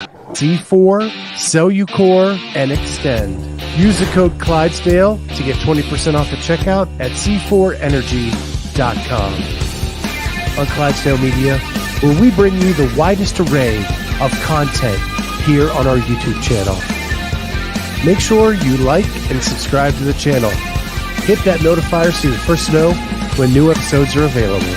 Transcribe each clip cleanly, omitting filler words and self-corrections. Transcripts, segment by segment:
C4, Cellucor, and Extend. Use the code Clydesdale to get 20% off at checkout at c4energy.com. On Clydesdale Media, where we bring you the widest array of content here on our YouTube channel. Make sure you like and subscribe to the channel. Hit that notifier so you're first to know when new episodes are available.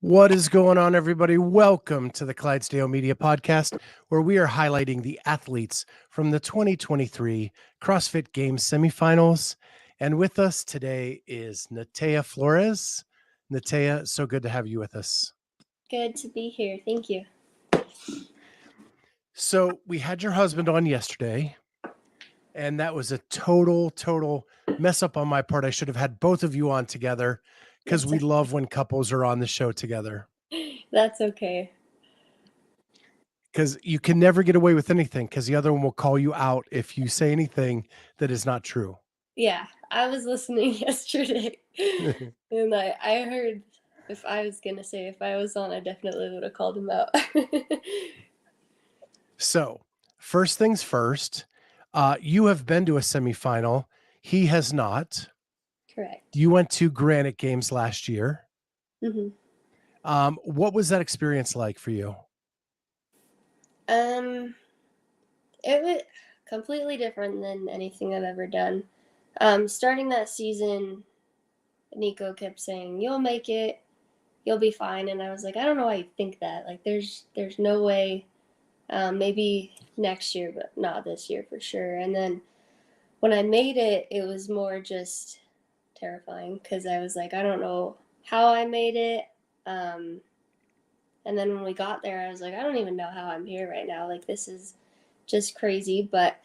What is going on, everybody? Welcome to the Clydesdale Media Podcast, where we are highlighting the athletes from the 2023 CrossFit Games Semifinals. And with us today is Nataya Flores. Nataya, so good to have you with us. Good to be here. Thank you. So we had your husband on yesterday, and that was a total mess up on my part. I should have had both of you on together because we love when couples are on the show together. That's okay. Because you can never get away with anything because the other one will call you out if you say anything that is not true. Yeah, I was listening yesterday and I heard if I was on, I definitely would have called him out. So, first things first, you have been to a semifinal. He has not. Correct. You went to Granite Games last year. Mm-hmm. What was that experience like for you? It was completely different than anything I've ever done. Starting that season, Nyko kept saying, "You'll make it, you'll be fine," and I was like, I don't know why you think that. Like, there's no way. Maybe next year, but not this year for sure. And then when I made it, it was more just terrifying because I was like, I don't know how I made it. And then when we got there, I was like, I don't even know how I'm here right now. Like, this is just crazy. But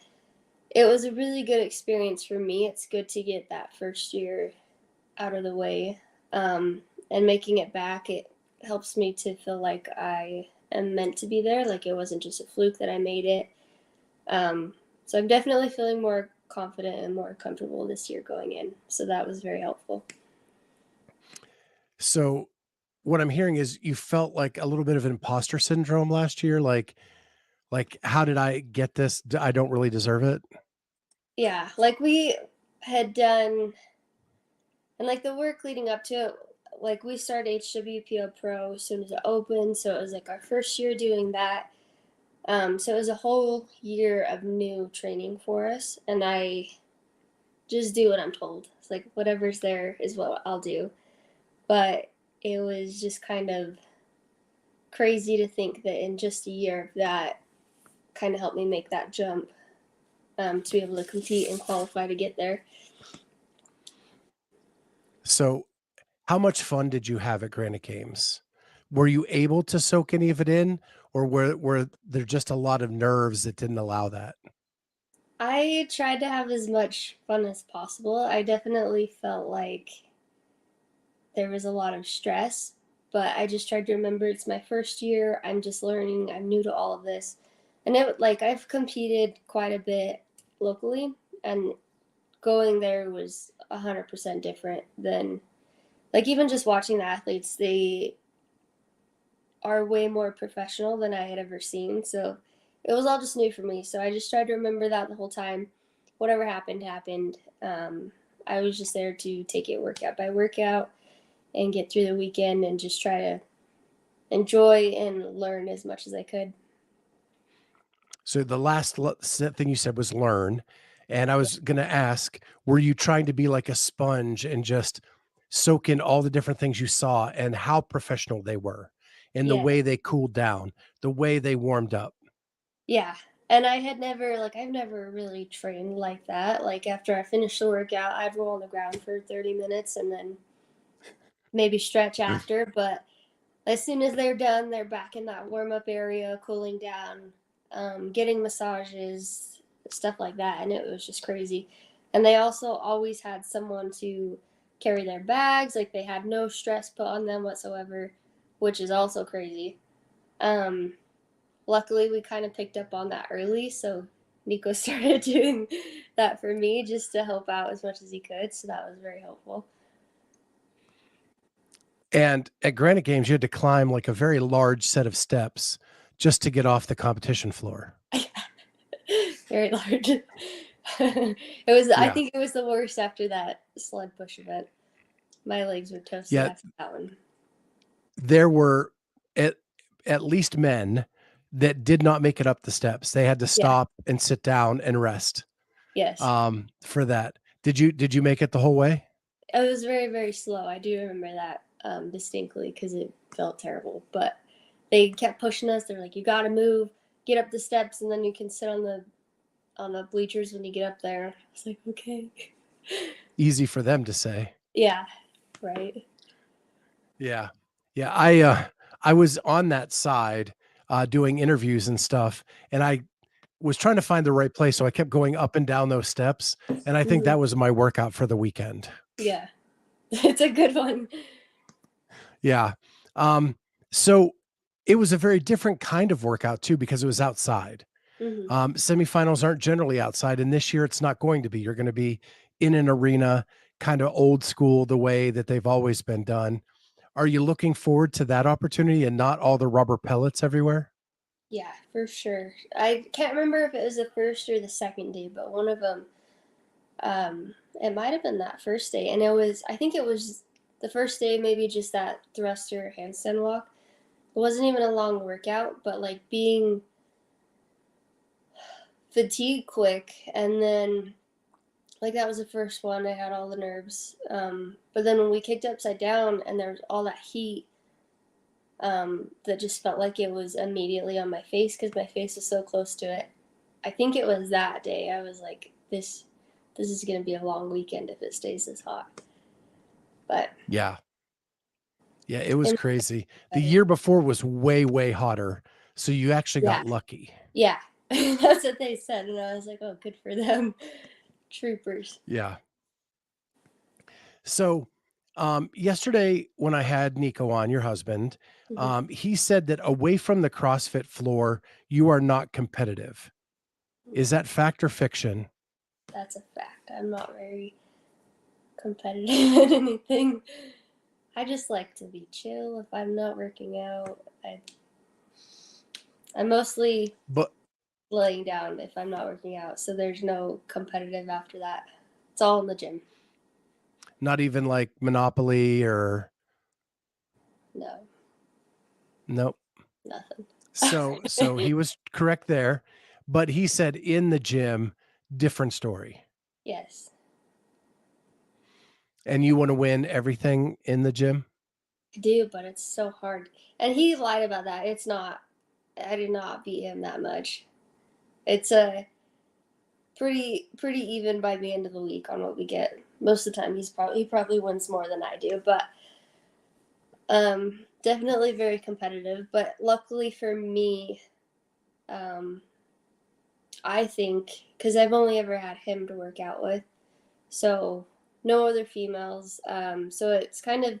it was a really good experience for me. It's good to get that first year out of the way. And making it back, it helps me to feel like I am meant to be there. Like, it wasn't just a fluke that I made it. So I'm definitely feeling more confident and more comfortable this year going in. So that was very helpful. So what I'm hearing is you felt like a little bit of imposter syndrome last year. Like, how did I get this? I don't really deserve it. Yeah. Like, we had done, and like the work leading up to it, like we started HWPO Pro as soon as it opened. So it was like our first year doing that. So it was a whole year of new training for us. And I just do what I'm told. It's like whatever's there is what I'll do. But it was just kind of crazy to think that in just a year that kind of helped me make that jump to be able to compete and qualify to get there. So how much fun did you have at Granite Games? Were you able to soak any of it in, or were there just a lot of nerves that didn't allow that? I tried to have as much fun as possible. I definitely felt like there was a lot of stress, but I just tried to remember it's my first year. I'm just learning. I'm new to all of this. And I've competed quite a bit locally, and going there was 100% different than, like, even just watching the athletes. They are way more professional than I had ever seen. So it was all just new for me. So I just tried to remember that the whole time. Whatever happened, happened. I was just there to take it workout by workout and get through the weekend and just try to enjoy and learn as much as I could. So the last thing you said was learn. And I was going to ask, were you trying to be like a sponge and just soak in all the different things you saw and how professional they were and the way they cooled down, the way they warmed up? Yeah. And I've never really trained like that. Like, after I finished the workout, I'd roll on the ground for 30 minutes and then maybe stretch after. But as soon as they're done, they're back in that warm-up area, cooling down, getting massages, stuff like that. And it was just crazy. And they also always had someone to carry their bags. Like, they had no stress put on them whatsoever, which is also crazy. Luckily, we kind of picked up on that early, so Nyko started doing that for me just to help out as much as he could. So that was very helpful. And at Granite Games, you had to climb like a very large set of steps just to get off the competition floor. Very large. It was. I Yeah. think it was the worst after that sled push event. My legs were toasted Yeah. after that one. There were at least men that did not make it up the steps. They had to stop and sit down and rest. Yes. For that. Did you make it the whole way? It was very, very slow. I do remember that distinctly because it felt terrible. But they kept pushing us. They're like, "You got to move, get up the steps, and then you can sit on the bleachers when you get up there." I was like, "Okay." Easy for them to say. Yeah. Right. Yeah. Yeah. I was on that side doing interviews and stuff, and I was trying to find the right place. So I kept going up and down those steps. And I think that was my workout for the weekend. Yeah. It's a good one. Yeah. So it was a very different kind of workout too, because it was outside. Semifinals aren't generally outside. And this year it's not going to be. You're going to be in an arena, kind of old school, the way that they've always been done. Are you looking forward to that opportunity and not all the rubber pellets everywhere? Yeah, for sure. I can't remember if it was the first or the second day, but one of them, it might have been that first day. And I think it was the first day, maybe just that thruster handstand walk. It wasn't even a long workout, but like being fatigued quick. And then, like, that was the first one. I had all the nerves. But then when we kicked upside down and there was all that heat, that just felt like it was immediately on my face because my face was so close to it. I think it was that day. I was like, this is going to be a long weekend if it stays this hot. But yeah, it was crazy. The year before was way, way hotter. So you actually got lucky. Yeah, that's what they said. And I was like, oh, good for them. Troopers. Yeah. So yesterday when I had Nyko on, your husband, he said that away from the CrossFit floor, you are not competitive. Is that fact or fiction? That's a fact. I'm not very competitive in anything. I just like to be chill if I'm not working out. I'm mostly laying down if I'm not working out, so there's no competitive after that. It's all in the gym. Not even like Monopoly or No. Nope. Nothing. So he was correct there, but he said in the gym, different story. Yes. And you want to win everything in the gym? I do, but it's so hard. And he lied about that. It's not. I did not beat him that much. It's a pretty even by the end of the week on what we get. Most of the time, he probably wins more than I do, but definitely very competitive. But luckily for me, I think because I've only ever had him to work out with, so no other females. So it's kind of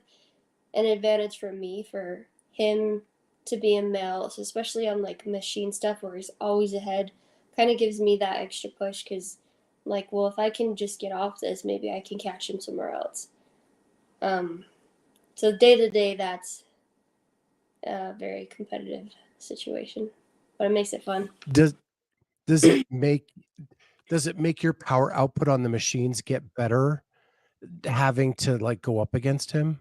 an advantage for me for him to be a male, so especially on like machine stuff where he's always ahead. Kind of gives me that extra push because, like, well, if I can just get off this, maybe I can catch him somewhere else. So day to day, that's a very competitive situation, but it makes it fun. Does it make your power output on the machines get better having to like go up against him?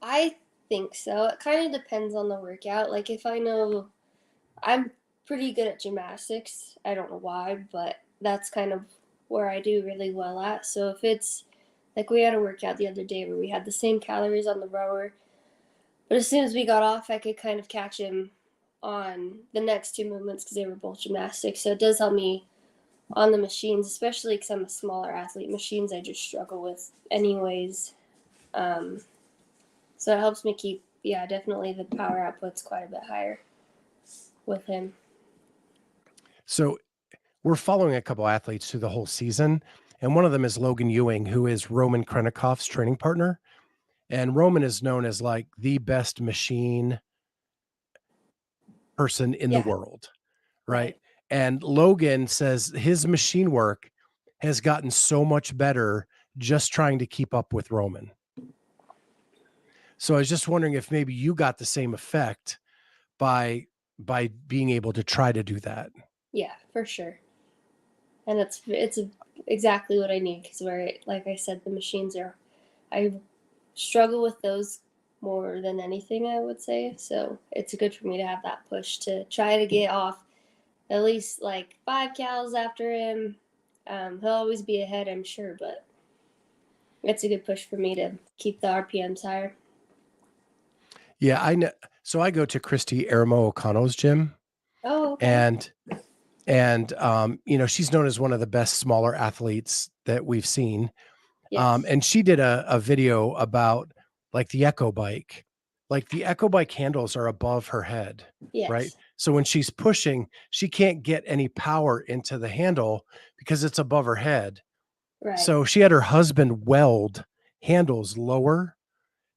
I think so. It kind of depends on the workout. Like if I know I'm pretty good at gymnastics, I don't know why, but that's kind of where I do really well at. So if it's like we had a workout the other day where we had the same calories on the rower, but as soon as we got off, I could kind of catch him on the next two movements because they were both gymnastics. So it does help me on the machines, especially because I'm a smaller athlete. Machines I just struggle with anyways. So it helps me keep, definitely the power output's quite a bit higher with him. So we're following a couple athletes through the whole season, and one of them is Logan Ewing, who is Roman Krenikov's training partner. And Roman is known as like the best machine person in the world, right? And Logan says his machine work has gotten so much better just trying to keep up with Roman. So I was just wondering if maybe you got the same effect by being able to try to do that. Yeah, for sure. And it's exactly what I need because like I said, the machines are. I struggle with those more than anything, I would say. So it's good for me to have that push to try to get off at least like 5 cows after him. He'll always be ahead, I'm sure, but it's a good push for me to keep the RPMs higher. Yeah, I know. So I go to Christy Aramo O'Connell's gym, Oh, okay. and she's known as one of the best smaller athletes that we've seen. Yes. And she did a video about like the Echo bike. Like the Echo bike handles are above her head, right? Yes. So when she's pushing, she can't get any power into the handle because it's above her head. Right. So she had her husband weld handles lower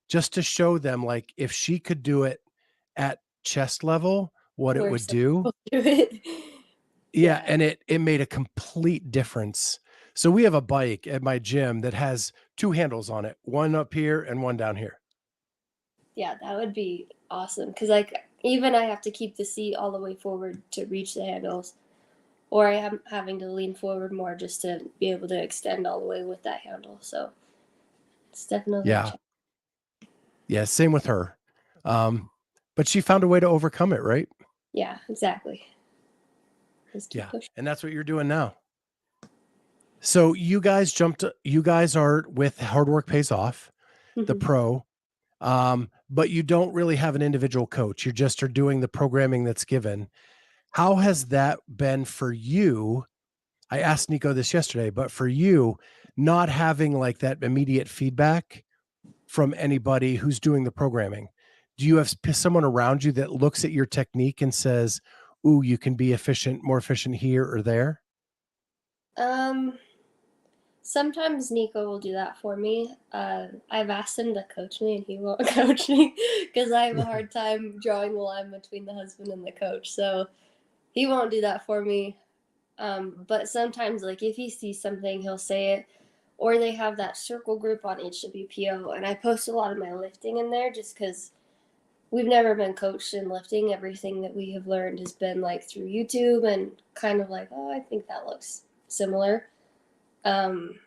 just to show them like if she could do it at chest level, what it Where would some do. people do it. Yeah, Yeah. and it made a complete difference. So we have a bike at my gym that has two handles on it, one up here and one down here. Yeah, that would be awesome. Because, like, even I have to keep the seat all the way forward to reach the handles, or I am having to lean forward more just to be able to extend all the way with that handle. So it's definitely a Yeah. challenge. Yeah, same with her. But she found a way to overcome it, right? Yeah, exactly. Just keep Yeah. pushing. And that's what you're doing now. So you guys are with Hard Work Pays Off, the Mhm. pro. But you don't really have an individual coach. You just are doing the programming that's given. How has that been for you? I asked Nyko this yesterday, but for you, not having like that immediate feedback from anybody who's doing the programming, do you have someone around you that looks at your technique and says, "Ooh, you can be more efficient here or there"? Um, Sometimes Nyko will do that for me. I've asked him to coach me, and he won't coach me because I have a hard time drawing the line between the husband and the coach. So he won't do that for me. But sometimes, like if he sees something, he'll say it. Or they have that circle group on HWPO, and I post a lot of my lifting in there just because we've never been coached in lifting. Everything that we have learned has been like through YouTube and kind of like, oh, I think that looks similar. Um,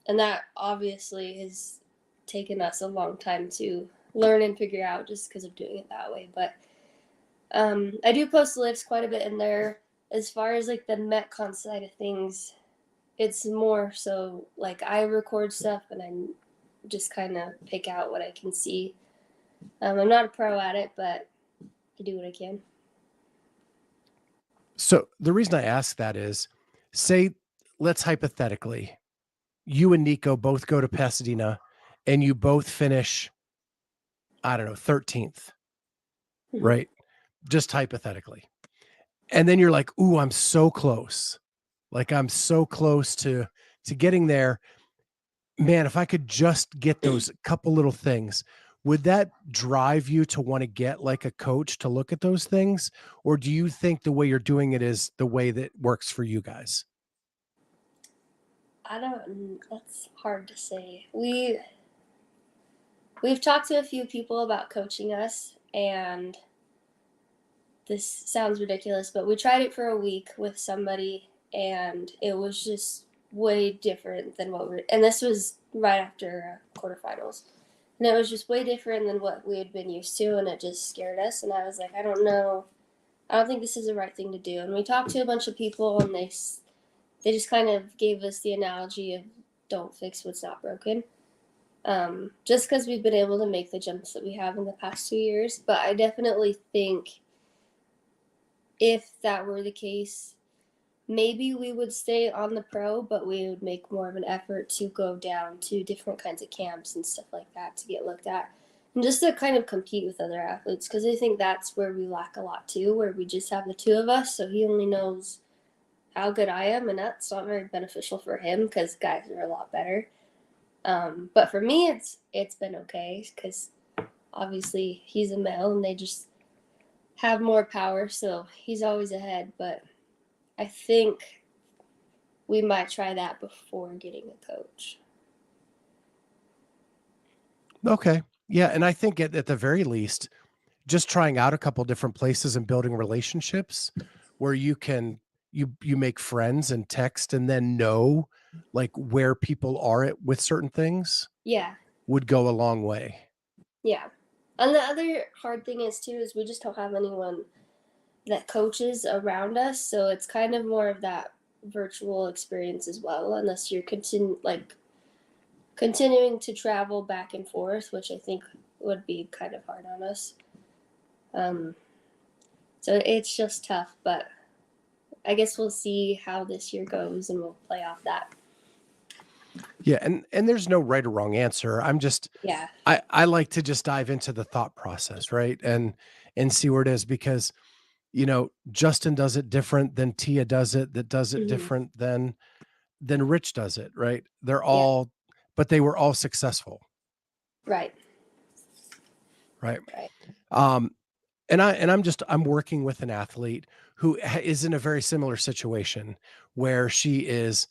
and that obviously has taken us a long time to learn and figure out just because of doing it that way. But I do post lifts quite a bit in there. As far as like the Metcon side of things, it's more so like I record stuff and I just kind of pick out what I can see. I'm not a pro at it, but I do what I can. So the reason I ask that is, say, let's hypothetically, you and Nyko both go to Pasadena and you both finish, I don't know, 13th, Mhm. right? Just hypothetically. And then you're like, "Ooh, I'm so close. Like I'm so close to getting there. Man, if I could just get those couple little things, would that drive you to want to get like a coach to look at those things? Or do you think the way you're doing it is the way that works for you guys?" I don't. That's hard to say. We've talked to a few people about coaching us, and this sounds ridiculous, but we tried it for a week with somebody, and it was just way different than what we're. And this was right after quarterfinals, and it was just way different than what we had been used to, and it just scared us. And I was like, I don't know, I don't think this is the right thing to do. And we talked to a bunch of people, and they just kind of gave us the analogy of don't fix what's not broken. Just because we've been able to make the jumps that we have in the past 2 years, but I definitely think if that were the case, maybe we would stay on the pro, but we would make more of an effort to go down to different kinds of camps and stuff like that to get looked at. And just to kind of compete with other athletes, because I think that's where we lack a lot too, where we just have the two of us, so he only knows how good I am, and that's not very beneficial for him because guys are a lot better. But for me, it's been okay because obviously he's a male and they just have more power, so he's always ahead. But I think we might try that before getting a coach. Okay. Yeah, and I think at the very least, just trying out a couple different places and building relationships where you make friends and text and then know like where people are at with certain things Yeah. would go a long way. Yeah. And the other hard thing is too is we just don't have anyone that coaches around us, so it's kind of more of that virtual experience as well, unless you're continuing to travel back and forth, which I think would be kind of hard on us. Um, so it's just tough, but I guess we'll see how this year goes, and we'll play off that. Yeah, and there's no right or wrong answer. Yeah. I like to just dive into the thought process, right? And see where it is because Justin does it different than Tia does it, that does it Hmm. different than Rich does it, right? Yeah. But they were all successful, Right. right? Right. Um, I'm working with an athlete who is in a very similar situation where she is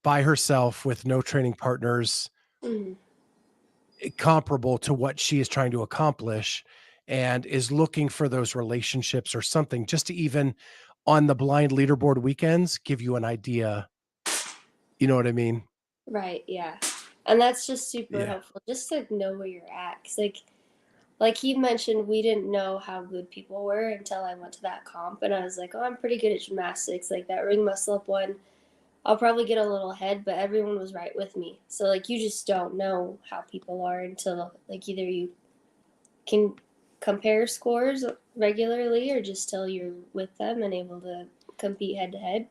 by herself with no training partners, Hmm. comparable to what she is trying to accomplish, and is looking for those relationships or something just to even on the blind leaderboard weekends give you an idea. You know what I mean? Right. Yeah. And that's just super Yeah. helpful, just to know where you're at. 'Cause like he mentioned, we didn't know how good people were until I went to that comp, and I was like, oh, I'm pretty good at gymnastics. Like that ring muscle up one, I'll probably get a little ahead, but everyone was right with me. So like you just don't know how people are until like either you can compare scores regularly or just till you're with them and able to compete head to head.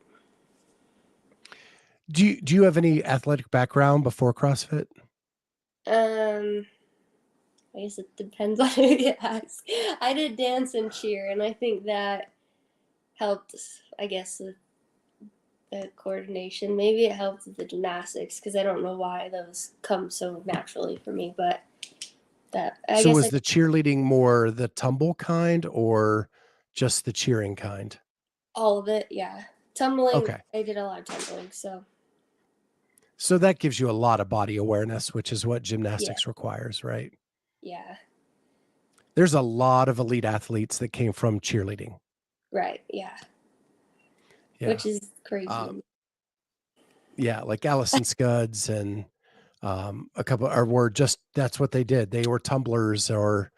Do you have any athletic background before CrossFit? Um, I guess it depends on who you ask. I did dance and cheer, and I think that helped. I guess with the coordination. Maybe it helped with the gymnastics because I don't know why those come so naturally for me, but that I So guess was I the cheerleading more the tumble kind or just the cheering kind? all of it. Yeah, tumbling. Okay. I did a lot of tumbling, so So that gives you a lot of body awareness, which is what yeah, gymnastics requires, right? yeah, There's a lot of elite athletes that came from cheerleading. right, yeah, Yeah. which is crazy to Um, me. yeah, like Allison Scuds and a couple or were just that's what they did. They were tumblers or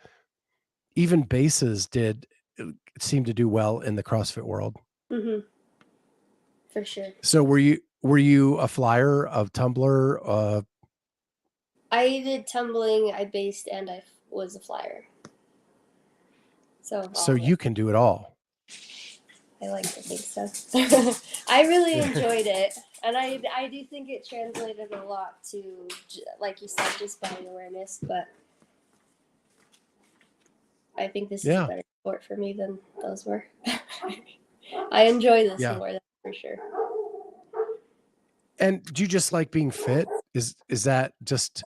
even bases did seem to do well in the CrossFit world. Hmm. For sure. So were you a flyer of tumbler? I did tumbling. I based and I was a flyer, so So all of it. you can do it all. I like to think so. I really Yeah. enjoyed it, and I do think it translated a lot to, like you said, just body awareness. But I think this is a Yeah. better sport for me than those were. I enjoy this Yeah. more, that's for sure. And do you just like being fit? Is that just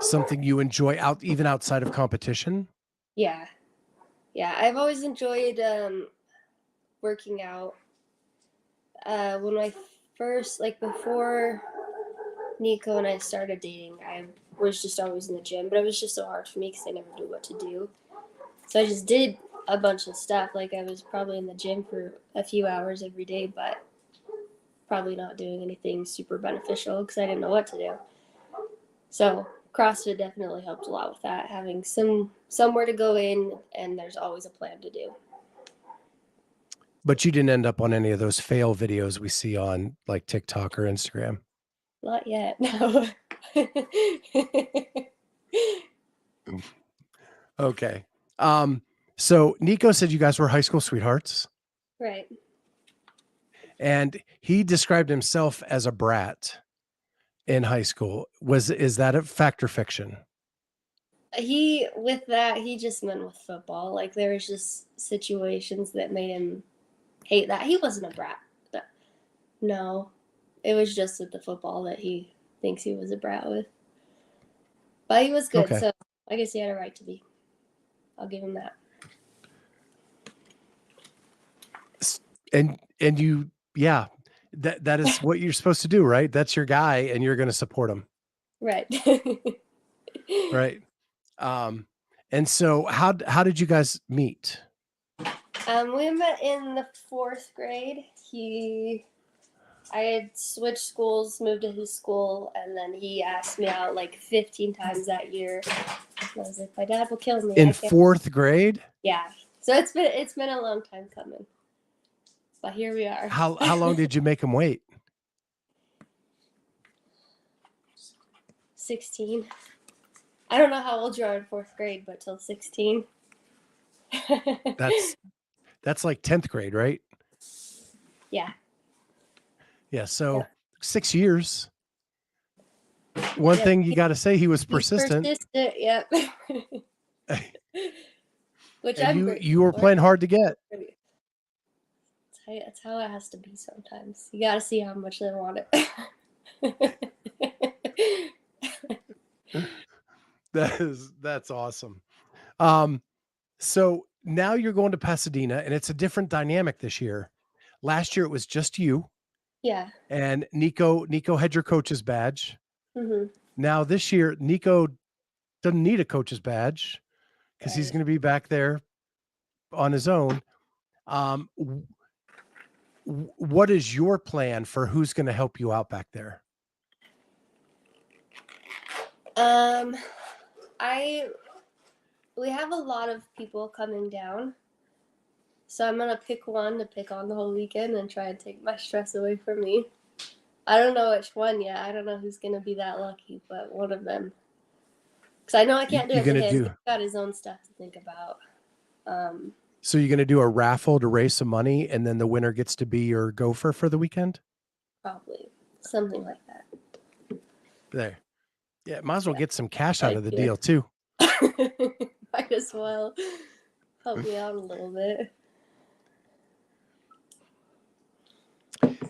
something you enjoy out even outside of competition? Yeah, yeah. I've always enjoyed working out. When I first, like before Nyko and I started dating, I was just always in the gym, but it was just so hard for me because I never knew what to do. So I just did a bunch of stuff. Like I was probably in the gym for a few hours every day, but probably not doing anything super beneficial because I didn't know what to do. So CrossFit definitely helped a lot with that, having somewhere to go in and there's always a plan to do. But you didn't end up on any of those fail videos we see on like TikTok or Instagram. Not yet, no. Okay. Um, so Nico said you guys were high school sweethearts, Right. and he described himself as a brat in high school. Is that a fact or fiction? He just meant with football. Like there was just situations that made him hate that. He wasn't a brat. No. It was just with the football that he thinks he was a brat with. But he was good, Okay. so I guess he had a right to be. I'll give him that. And you, yeah, that is what you're supposed to do, right? That's your guy, and you're going to support him, Right. right? And so how did you guys meet? We met in the 4th grade. I had switched schools, moved to his school, and then he asked me out like 15 times that year. And I was like, my dad will kill me. In 4th grade? Yeah. So it's been a long time coming. But here we are. How long did you make him wait? 16. I don't know how old you are in 4th grade, but till 16. That's like 10th grade, right? Yeah. Yeah. So 6 years. One thing you got to say, he was persistent. Yep. Which And you were playing hard to get. That's how it has to be sometimes. You got to see how much they want it. That's awesome. So now you're going to Pasadena, and it's a different dynamic this year. Last year it was just you. Yeah. And Nyko had your coach's badge. Mm-hmm. Now this year, Nyko doesn't need a coach's badge because he's going to be back there on his own. What is your plan for who's going to help you out back there? We have a lot of people coming down. So I'm going to pick one to pick on the whole weekend and try and take my stress away from me. I don't know which one yet. I don't know who's going to be that lucky, but one of them. Because I know I can't do it to him. He's got his own stuff to think about. So you're going to do a raffle to raise some money, and then the winner gets to be your gopher for the weekend? Probably. Something like that. There. Yeah, might as well get some cash out of the deal, too. Might as well help me out a little bit.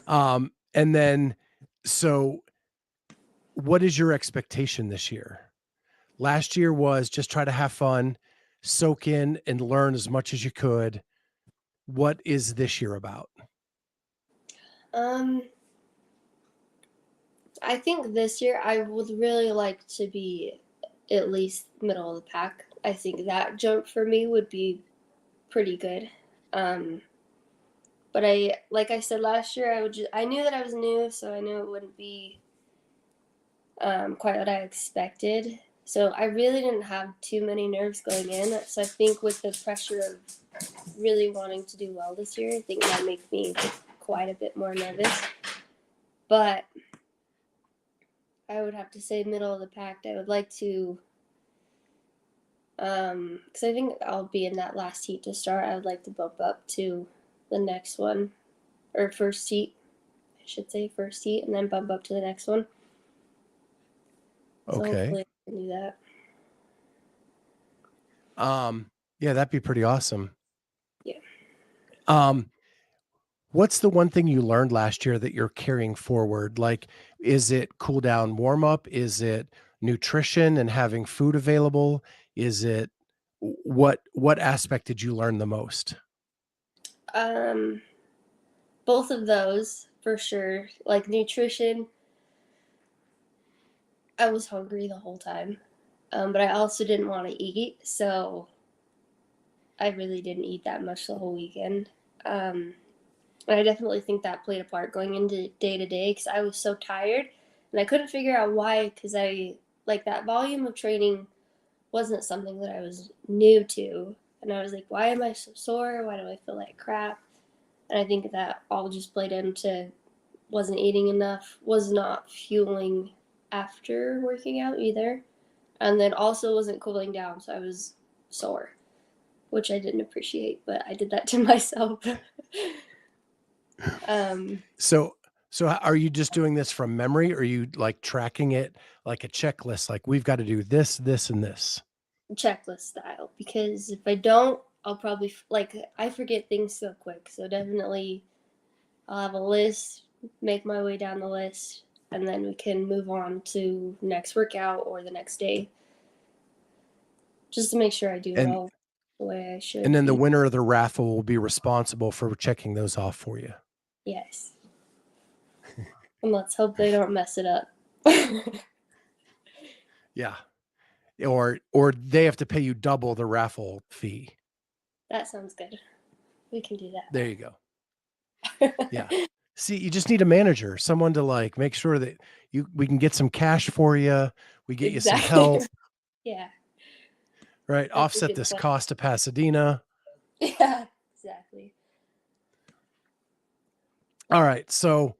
And then, so what is your expectation this year? Last year was just try to have fun, soak in and learn as much as you could. What is this year about? I think this year I would really like to be at least middle of the pack. I think that jump for me would be pretty good. But like I said last year, I knew that I was new, so I knew it wouldn't be quite what I expected. So I really didn't have too many nerves going in. So I think with the pressure of really wanting to do well this year, I think that makes me quite a bit more nervous. But I would have to say middle of the pack. I would like to, because I think I'll be in that last heat to start. I would like to bump up to the next one, or first heat, I should say first heat, and then bump up to the next one. So hopefully I can do that. Yeah, that'd be pretty awesome. Yeah. What's the one thing you learned last year that you're carrying forward? Like, is it cool down, warm up? Is it nutrition and having food available? Is it what aspect did you learn the most? Both of those for sure. Like nutrition, I was hungry the whole time, but I also didn't want to eat, so I really didn't eat that much the whole weekend. And I definitely think that played a part going into day to day because I was so tired and I couldn't figure out why. Because that volume of training wasn't something that I was new to, and I was like, why am I so sore? Why do I feel like crap? And I think that all just played into wasn't eating enough, was not fueling after working out either, and then also wasn't cooling down, so I was sore, which I didn't appreciate, but I did that to myself. So are you just doing this from memory, or are you like tracking it like a checklist, like we've got to do this, this, and this? Checklist style, because if I don't, I'll probably I forget things so quick. So definitely I'll have a list, make my way down the list, and then we can move on to next workout or the next day, just to make sure I do it all the way I should. And then the winner of the raffle will be responsible for checking those off for you. Yes. And let's hope they don't mess it up. Yeah. or they have to pay you double the raffle fee. That sounds good. We can do that. There you go. Yeah. See, you just need a manager, someone to like make sure that we can get some cash for you. We get you some help. Yeah. Right. That's Offset this cost to Pasadena. Yeah, exactly. All right. So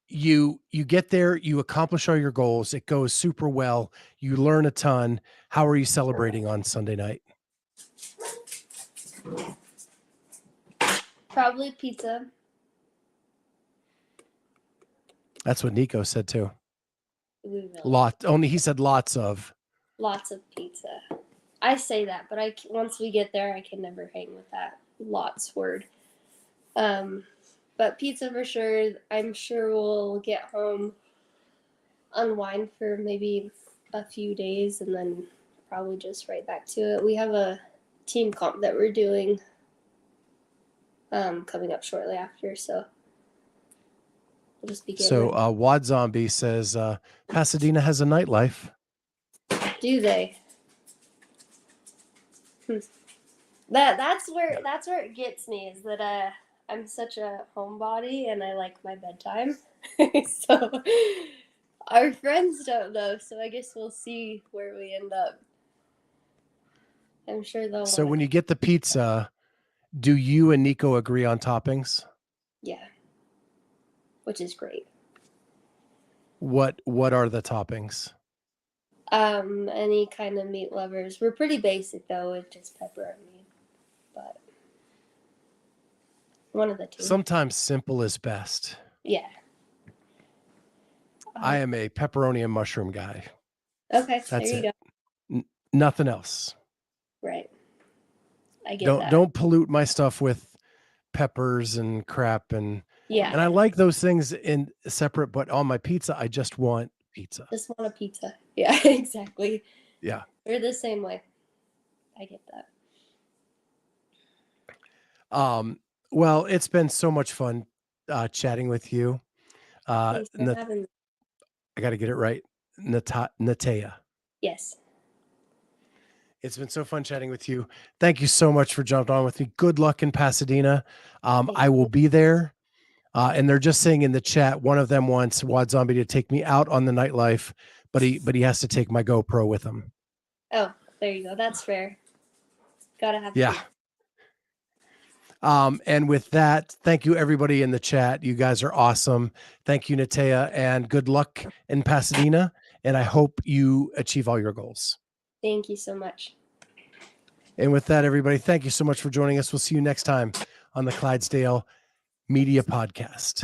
you get there, you accomplish all your goals. It goes super well. You learn a ton. How are you celebrating on Sunday night? Probably pizza. That's what Nyko said too. We will. Only he said lots of. Lots of pizza. I say that, but once we get there, I can never hang with that lots word. But pizza for sure. I'm sure we'll get home, unwind for maybe a few days, and then probably just right back to it. We have a team comp that we're doing coming up shortly after, so we'll just be getting So Wad Zombie says Pasadena has a nightlife. Do they? That's where it gets me, is that I'm such a homebody and I like my bedtime. So our friends don't know, so I guess we'll see where we end up. I'm sure they'll. So when you get the pizza, do you and Nyko agree on toppings? Yeah, which is great. What are the toppings? Any kind of meat lovers. We're pretty basic though, with just pepperoni, but one of the two. Sometimes simple is best. Yeah. I am a pepperoni and mushroom guy. Okay, that's there you it. Go. Nothing else. Right. I get that. Don't pollute my stuff with peppers and crap and yeah. And I like those things in separate, but on my pizza, I just want pizza. Just want a pizza. Yeah, exactly. Yeah. We're the same way. I get that. Well, it's been so much fun chatting with you. Thanks for having me. I got to get it right. Nataya. Yes. It's been so fun chatting with you. Thank you so much for jumping on with me. Good luck in Pasadena. I will be there. And they're just saying in the chat, one of them wants Wad Zombie to take me out on the nightlife, but he has to take my GoPro with him. Oh, there you go. That's fair. Gotta have. Yeah. And with that, thank you everybody in the chat. You guys are awesome. Thank you, Nataya, and good luck in Pasadena. And I hope you achieve all your goals. Thank you so much. And with that, everybody, thank you so much for joining us. We'll see you next time on the Clydesdale Media Podcast.